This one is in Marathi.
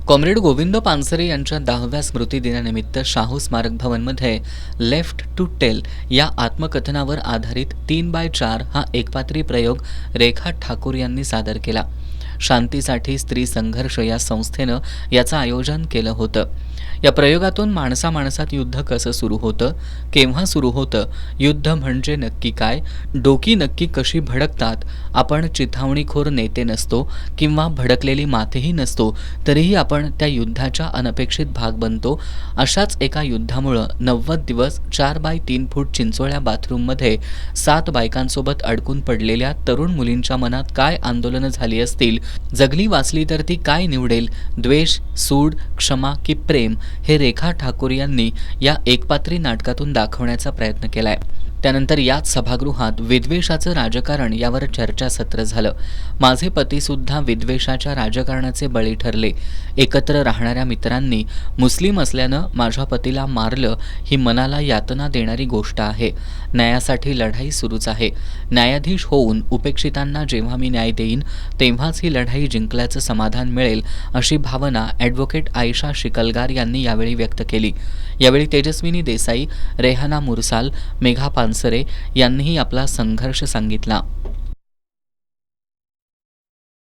कॉम्रेड गोविंद पानसरे यांच्या 10व्या स्मृतिदिनानिमित्त शाहू स्मारक भवनमध्ये लेफ्ट टू टेल या आत्मकथनावर आधारित 3x4 हा एकपात्री प्रयोग रेखा ठाकूर यांनी सादर केला. शांतीसाठी स्त्री संघर्ष या संस्थेनं याचं आयोजन केलं होतं. या प्रयोगातून माणसामाणसात युद्ध कसं सुरू होतं, केव्हा सुरू होतं, युद्ध म्हणजे नक्की काय, डोकी नक्की कशी भडकतात, आपण चिथावणीखोर नेते नसतो किंवा भडकलेली मातेही नसतो, तरीही आपण त्या युद्धाच्या अनपेक्षित भाग बनतो. अशाच एका युद्धामुळं 90 दिवस 4x3 फूट चिंचोळ्या बाथरूममध्ये 7 बायकांसोबत अडकून पडलेल्या तरुण मुलींच्या मनात काय आंदोलनं झाली असतील, जगली वाचली तर ती काय निवडेल, द्वेष, सूड, क्षमा की प्रेम, हे रेखा ठाकूर यांनी या एकपात्री नाटकातून दाखवण्याचा प्रयत्न केलाय. त्यानंतर याच सभागृहात विद्वेषाचं राजकारण यावर चर्चासत्र झालं. माझे पतीसुद्धा विद्वेषाच्या राजकारणाचे बळी ठरले. एकत्र राहणाऱ्या मित्रांनी मुस्लिम असल्यानं माझ्या पतीला मारलं, ही मनाला यातना देणारी गोष्ट आहे. न्यायासाठी लढाई सुरूच आहे. न्यायाधीश होऊन उपेक्षितांना जेव्हा मी न्याय देईन तेव्हाच ही लढाई जिंकल्याचं समाधान मिळेल, अशी भावना ॲडव्होकेट आयशा शिकलगार यांनी यावेळी व्यक्त केली. यावेळी तेजस्विनी देसाई, रेहाना मुरसाल, मेघा पानसरे यांनीही आपला संघर्ष सांगितला.